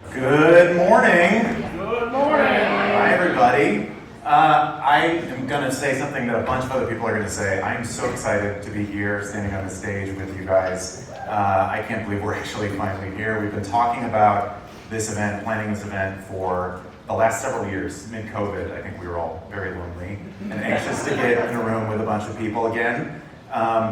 Good morning. Good morning. Hi, everybody. I am going to say something that a bunch of other people are going to say. I'm so excited to be here, standing on the stage with you guys. I can't believe we're actually finally here. We've been talking about this event, planning this event for the last several years. Mid-COVID, I think we were all very lonely and anxious to get in a room with a bunch of people again.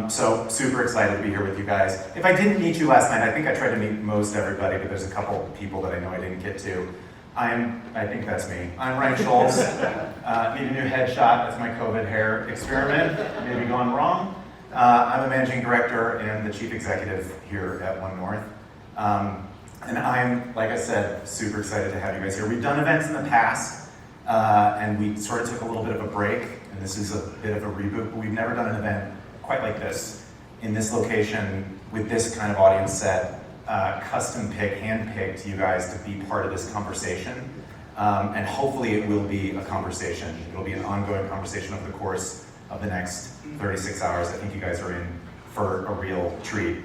So super excited to be here with you guys. If I didn't meet you last night, I think I tried to meet most everybody, but there's a couple people that I know I didn't get to. I think that's me. I'm Ryan Schulz. Need a new headshot. That's my COVID hair experiment. Maybe gone wrong. I'm a managing director and the chief executive here at One North. And I'm, like I said, super excited to have you guys here. We've done events in the past, and we sort of took a little bit of a break, and this is a bit of a reboot, but we've never done an event quite like this, in this location, with this kind of audience set, hand-picked you guys to be part of this conversation. And hopefully it will be a conversation. It'll be an ongoing conversation over the course of the next 36 hours. I think you guys are in for a real treat.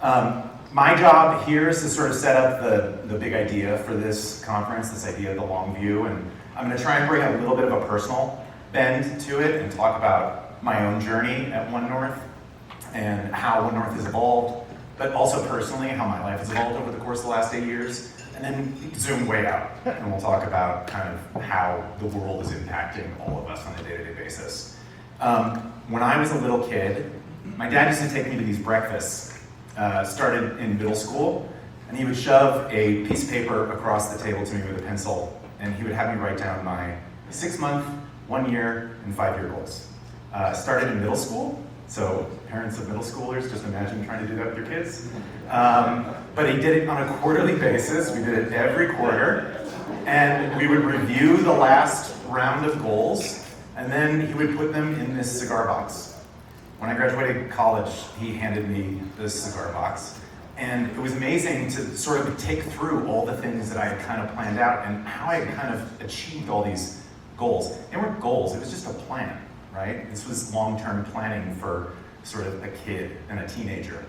My job here is to sort of set up the big idea for this conference, this idea of the long view, and I'm going to try and bring a little bit of a personal bend to it and talk about my own journey at One North and how One North has evolved, but also personally how my life has evolved over the course of the last 8 years, and then zoom way out and we'll talk about kind of how the world is impacting all of us on a day-to-day basis. When I was a little kid, my dad used to take me to these breakfasts, started in middle school, and he would shove a piece of paper across the table to me with a pencil, and he would have me write down my 6-month, 1 year, and 5-year goals. Started in middle school, so parents of middle schoolers, just imagine trying to do that with your kids. But he did it on a quarterly basis. We did it every quarter, and we would review the last round of goals, and then he would put them in this cigar box. When I graduated college, he handed me this cigar box, and it was amazing to sort of take through all the things that I had kind of planned out and how I had kind of achieved all these goals. They weren't goals, it was just a plan. Right? This was long-term planning for sort of a kid and a teenager.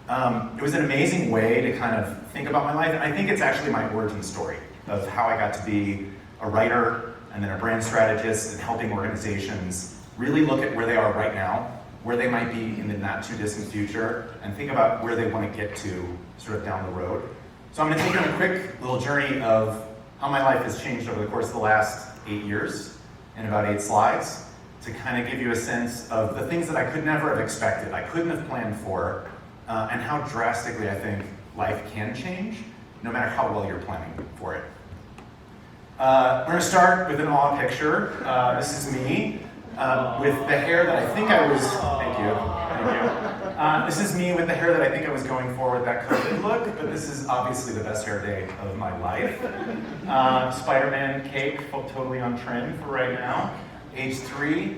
It was an amazing way to kind of think about my life, and I think it's actually my origin story of how I got to be a writer and then a brand strategist and helping organizations really look at where they are right now, where they might be in the not-too-distant future, and think about where they want to get to sort of down the road. So I'm going to take you on a quick little journey of how my life has changed over the course of the last 8 years in about 8 slides, to kind of give you a sense of the things that I could never have expected, I couldn't have planned for, and how drastically I think life can change, no matter how well you're planning for it. We're going to start with an awe picture. This is me with the hair that I think I was, thank you. This is me with the hair that I think I was going for with that COVID look, but this is obviously the best hair day of my life. Spider-Man cake, totally on trend for right now. Age 3,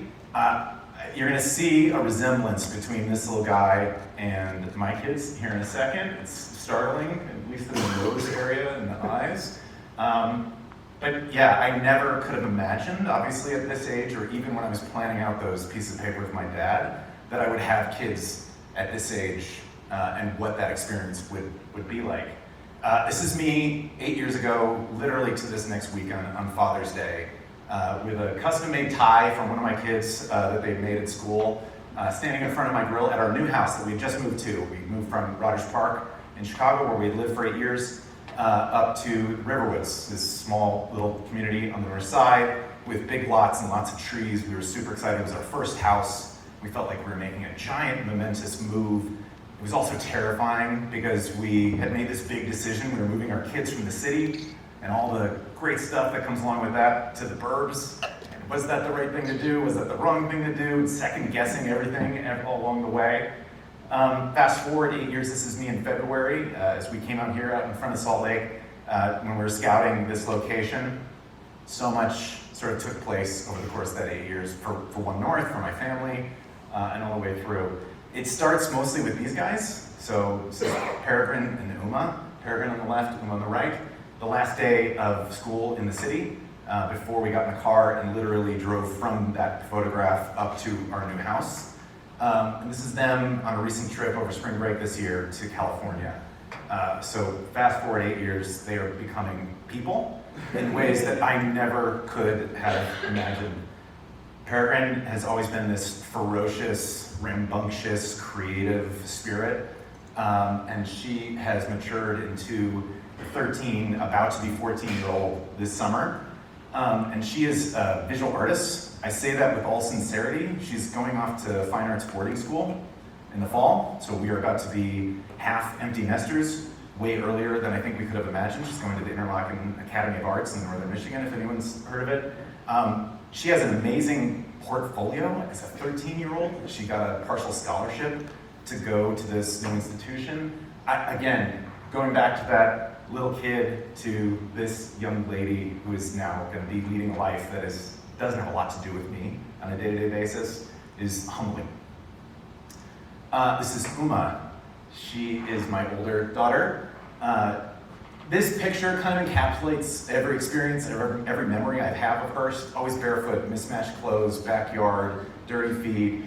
you're going to see a resemblance between this little guy and my kids here in a second. It's startling, at least in the nose area and the eyes. But yeah, I never could have imagined, obviously at this age, or even when I was planning out those pieces of paper with my dad, that I would have kids at this age and what that experience would be like. This is me 8 years ago, literally to this next week on Father's Day. With a custom-made tie from one of my kids that they made at school, standing in front of my grill at our new house that we just moved to. We moved from Rogers Park in Chicago, where we had lived for 8 years, up to Riverwoods, this small little community on the north side with big lots and lots of trees. We were super excited. It was our first house. We felt like we were making a giant, momentous move. It was also terrifying because we had made this big decision. We were moving our kids from the city and all the great stuff that comes along with that to the burbs. And was that the right thing to do? Was that the wrong thing to do? Second guessing everything all along the way. Fast forward 8 years, this is me in February, as we came out here out in front of Salt Lake when we were scouting this location. So much sort of took place over the course of that 8 years for One North, for my family, and all the way through. It starts mostly with these guys. So this is Peregrine and Uma. Peregrine on the left, Uma on the right. The last day of school in the city, before we got in the car and literally drove from that photograph up to our new house. And this is them on a recent trip over spring break this year to California. So fast forward 8 years, they are becoming people in ways that I never could have imagined. Peregrine has always been this ferocious, rambunctious, creative spirit, and she has matured into a 13, about to be 14-year-old this summer. And she is a visual artist. I say that with all sincerity. She's going off to fine arts boarding school in the fall, so we are about to be half empty nesters way earlier than I think we could have imagined. She's going to the Interlochen Academy of Arts in Northern Michigan, if anyone's heard of it. She has an amazing portfolio as a 13-year-old. She got a partial scholarship to go to this new institution. Again, going back to that little kid to this young lady who is now going to be leading a life that doesn't have a lot to do with me on a day-to-day basis is humbling. This is Uma. She is my older daughter. This picture kind of encapsulates every experience and every memory I have of her. She's always barefoot, mismatched clothes, backyard, dirty feet,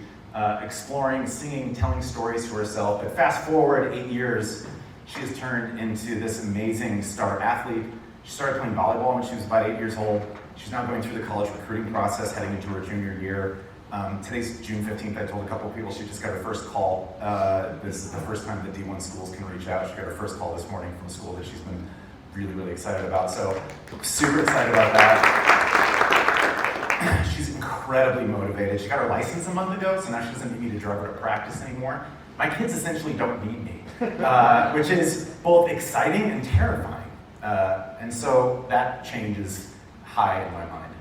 exploring, singing, telling stories to herself. But fast forward 8 years, she has turned into this amazing star athlete. She started playing volleyball when she was about 8 years old. She's now going through the college recruiting process, heading into her junior year. Today's June 15th. I told a couple of people she just got her first call. This is the first time that D1 schools can reach out. She got her first call this morning from a school that she's been really, really excited about. So super excited about that. She's incredibly motivated. She got her license a month ago, so now she doesn't need me to drive her to practice anymore. My kids essentially don't need me, which is both exciting and terrifying. And so that change is high in my mind.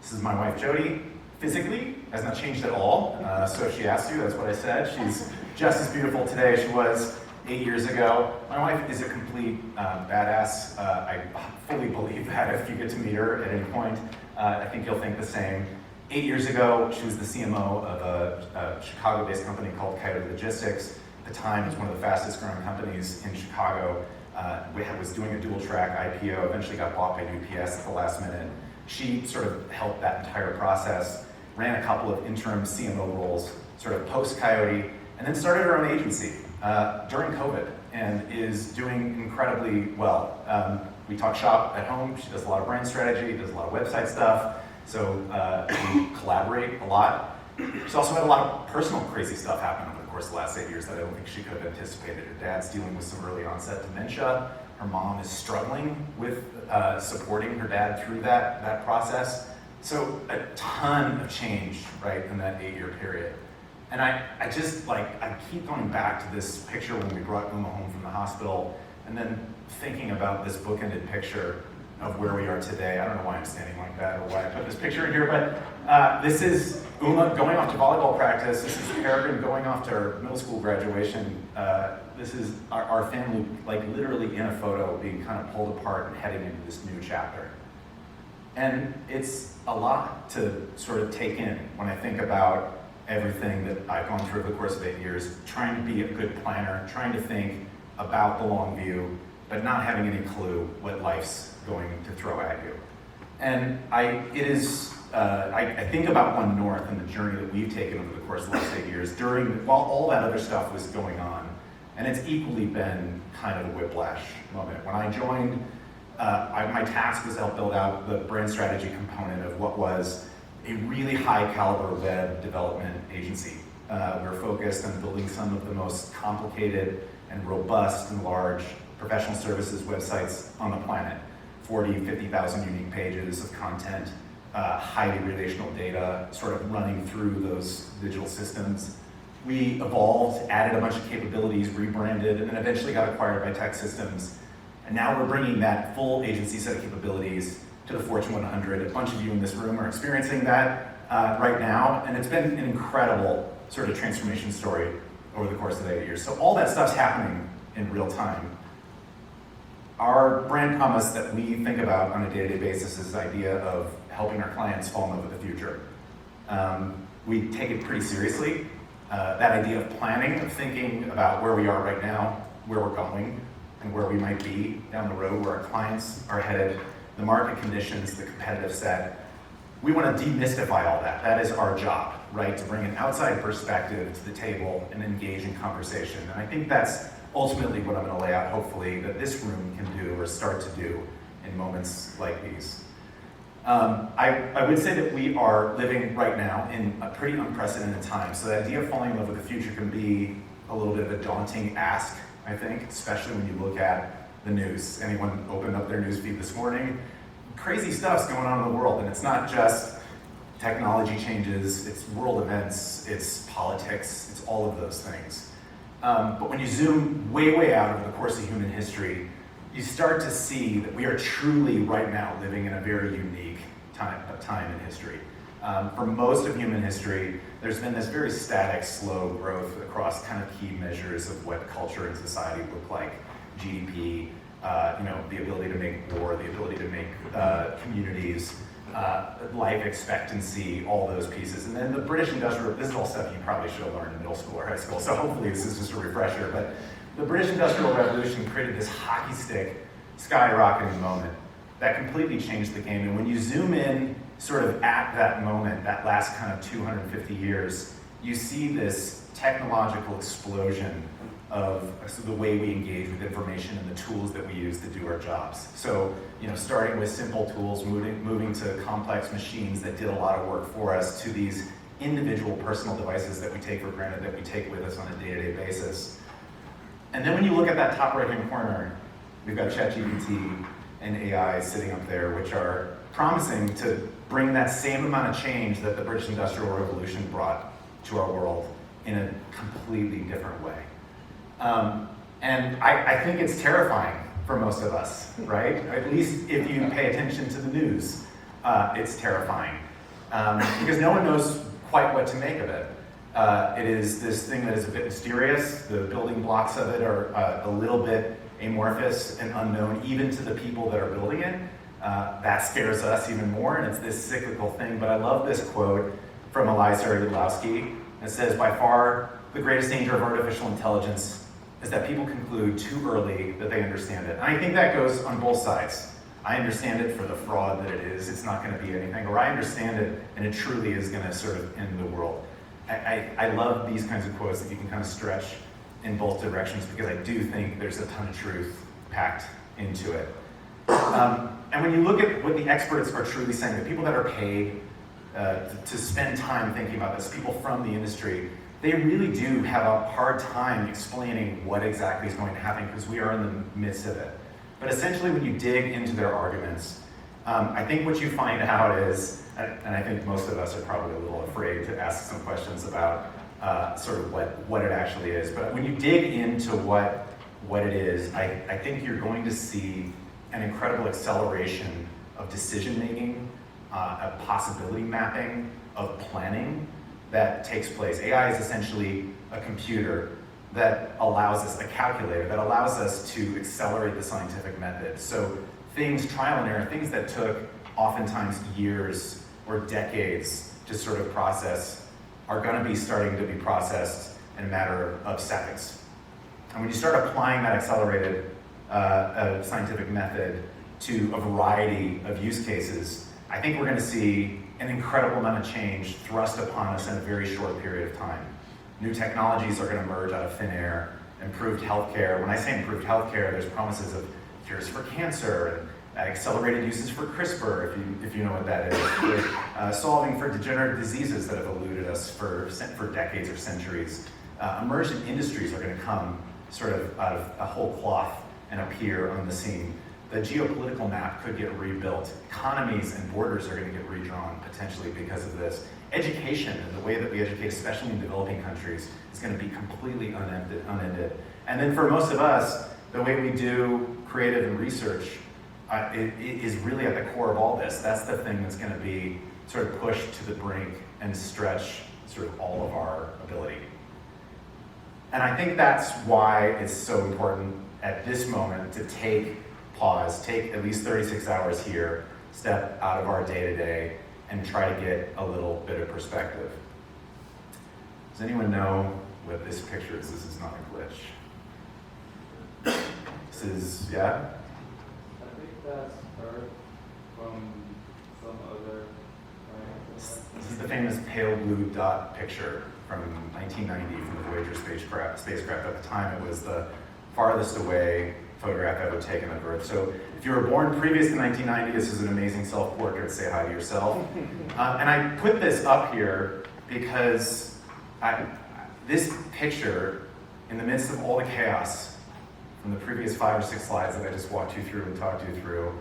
This is my wife, Jody. Physically, has not changed at all. So if she asks you, that's what I said. She's just as beautiful today as she was 8 years ago. My wife is a complete badass. I fully believe that if you get to meet her at any point. I think you'll think the same. 8 years ago, she was the CMO of a Chicago-based company called Coyote Logistics. At the time, it was one of the fastest growing companies in Chicago. Was doing a dual track IPO, eventually got bought by UPS at the last minute. She sort of helped that entire process, ran a couple of interim CMO roles, sort of post-Coyote, and then started her own agency during COVID, and is doing incredibly well. We talk shop at home. She does a lot of brand strategy, does a lot of website stuff, so we collaborate a lot. She's also had a lot of personal crazy stuff happen over the course of the last 8 years that I don't think she could have anticipated. Her dad's dealing with some early onset dementia. Her mom is struggling with supporting her dad through that process. So a ton of change, right, in that 8-year period. And I keep going back to this picture when we brought Uma home from the hospital, and then thinking about this bookended picture of where we are today. I don't know why I'm standing like that or why I put this picture in here, but this is Uma going off to volleyball practice. This is Peregrine going off to her middle school graduation. This is our family, like literally in a photo, being kind of pulled apart and heading into this new chapter. And it's a lot to sort of take in when I think about everything that I've gone through over the course of 8 years, trying to be a good planner, trying to think about the long view, but not having any clue what life's going to throw at you. And I think about One North and the journey that we've taken over the course of the last 8 years while all that other stuff was going on. And it's equally been kind of a whiplash moment. When I joined, my task was to help build out the brand strategy component of what was a really high caliber web development agency. We're focused on building some of the most complicated and robust and large professional services websites on the planet. 40, 50,000 unique pages of content, highly relational data, sort of running through those digital systems. We evolved, added a bunch of capabilities, rebranded, and then eventually got acquired by Tech Systems. And now we're bringing that full agency set of capabilities to the Fortune 100. A bunch of you in this room are experiencing that right now, and it's been an incredible sort of transformation story over the course of 8 years. So all that stuff's happening in real time. Our brand promise that we think about on a day-to-day basis is the idea of helping our clients fall in love with the future. We take it pretty seriously. That idea of planning, of thinking about where we are right now, where we're going, and where we might be down the road, where our clients are headed, the market conditions, the competitive set. We want to demystify all that. That is our job, right? To bring an outside perspective to the table and engage in conversation. And I think that's ultimately what I'm going to lay out, hopefully, that this room can do or start to do in moments like these. I would say that we are living right now in a pretty unprecedented time. So the idea of falling in love with the future can be a little bit of a daunting ask, I think, especially when you look at the news. Anyone opened up their news feed this morning? Crazy stuff's going on in the world, and it's not just technology changes, it's world events, it's politics, it's all of those things. But when you zoom way, way out over the course of human history, you start to see that we are truly right now living in a very unique time in history. For most of human history, there's been this very static, slow growth across kind of key measures of what culture and society look like. GDP, the ability to make war, the ability to make communities, life expectancy, all those pieces. And then the British Industrial, this is all stuff you probably should have learned in middle school or high school, so hopefully this is just a refresher, but the British Industrial Revolution created this hockey stick, skyrocketing moment that completely changed the game. And when you zoom in sort of at that moment, that last kind of 250 years, you see this technological explosion of the way we engage with information and the tools that we use to do our jobs. So, starting with simple tools, moving to complex machines that did a lot of work for us, to these individual personal devices that we take for granted, that we take with us on a day-to-day basis. And then when you look at that top right-hand corner, we've got ChatGPT and AI sitting up there, which are promising to bring that same amount of change that the British Industrial Revolution brought to our world in a completely different way. And I think it's terrifying for most of us, right? At least if you pay attention to the news, it's terrifying. Because no one knows quite what to make of it. It is this thing that is a bit mysterious. The building blocks of it are a little bit amorphous and unknown, even to the people that are building it. That scares us even more, and it's this cyclical thing. But I love this quote from Eliezer Yudlowsky. It says, "By far, the greatest danger of artificial intelligence is that people conclude too early that they understand it." And I think that goes on both sides. I understand it for the fraud that it is. It's not going to be anything. Or I understand it, and it truly is going to sort of end the world. I love these kinds of quotes that you can kind of stretch in both directions, because I do think there's a ton of truth packed into it. And when you look at what the experts are truly saying, the people that are paid to spend time thinking about this, people from the industry, they really do have a hard time explaining what exactly is going to happen, because we are in the midst of it. But essentially, when you dig into their arguments, I think what you find out is, and I think most of us are probably a little afraid to ask some questions about sort of what it actually is. But when you dig into what it is, I think you're going to see an incredible acceleration of decision making, a possibility mapping, of planning that takes place. AI is essentially a computer that allows us, a calculator that allows us to accelerate the scientific method. So things, trial and error, things that took oftentimes years or decades to sort of process, are going to be starting to be processed in a matter of seconds. And when you start applying that accelerated scientific method to a variety of use cases, I think we're going to see an incredible amount of change thrust upon us in a very short period of time. New technologies are going to emerge out of thin air, improved healthcare. When I say improved healthcare, there's promises of cures for cancer and accelerated uses for CRISPR, if you know what that is, solving for degenerative diseases that have eluded us for decades or centuries. Emergent industries are going to come sort of out of a whole cloth and appear on the scene. The geopolitical map could get rebuilt. Economies and borders are going to get redrawn potentially because of this. Education and the way that we educate, especially in developing countries, is going to be completely unended. And then for most of us, the way we do creative and research is really at the core of all this. That's the thing that's going to be sort of pushed to the brink and stretch sort of all of our ability. And I think that's why it's so important at this moment to take pause, take at least 36 hours here, step out of our day-to-day, and try to get a little bit of perspective. Does anyone know what this picture is? This is not a glitch. This is, yeah? I think that's Earth from some other This is the famous pale blue dot picture from 1990 from the Voyager spacecraft. At the time, it was the farthest away photograph ever taken of Earth. So if you were born previous to 1990, this is an amazing self-portrait. Say hi to yourself. And I put this up here because this picture, in the midst of all the chaos from the previous 5 or 6 slides that I just walked you through and talked you through,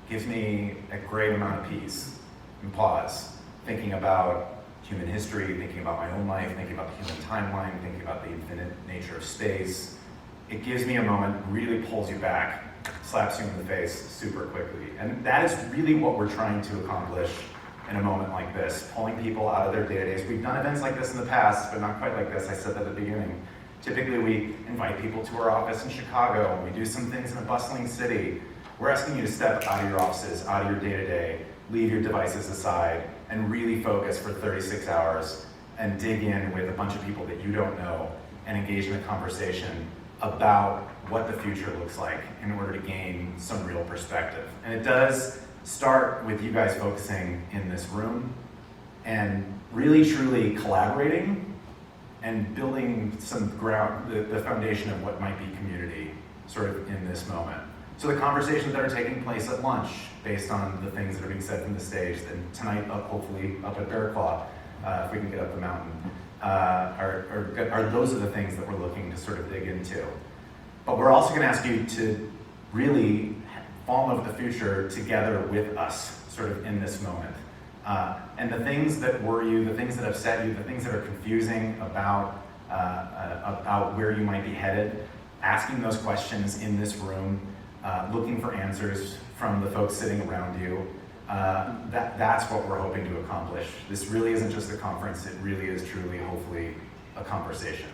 gives me a great amount of peace and pause, thinking about human history, thinking about my own life, thinking about the human timeline, thinking about the infinite nature of space. It gives me a moment, really pulls you back, slaps you in the face super quickly. And that is really what we're trying to accomplish in a moment like this, pulling people out of their day-to-days. We've done events like this in the past, but not quite like this. I said that at the beginning. Typically, we invite people to our office in Chicago, and we do some things in a bustling city. We're asking you to step out of your offices, out of your day-to-day, leave your devices aside, and really focus for 36 hours and dig in with a bunch of people that you don't know and engage in a conversation about what the future looks like in order to gain some real perspective. And it does start with you guys focusing in this room and really truly collaborating and building some ground, the foundation of what might be community sort of in this moment. So the conversations that are taking place at lunch based on the things that are being said from the stage, and tonight hopefully up at Bear Claw, if we can get up the mountain, are those are the things that we're looking to sort of dig into. But we're also going to ask you to really fall in love with the future together with us, sort of in this moment. And the things that worry you, the things that upset you, the things that are confusing about where you might be headed, asking those questions in this room, looking for answers from the folks sitting around you, that's what we're hoping to accomplish. This really isn't just a conference, it really is truly, hopefully, a conversation.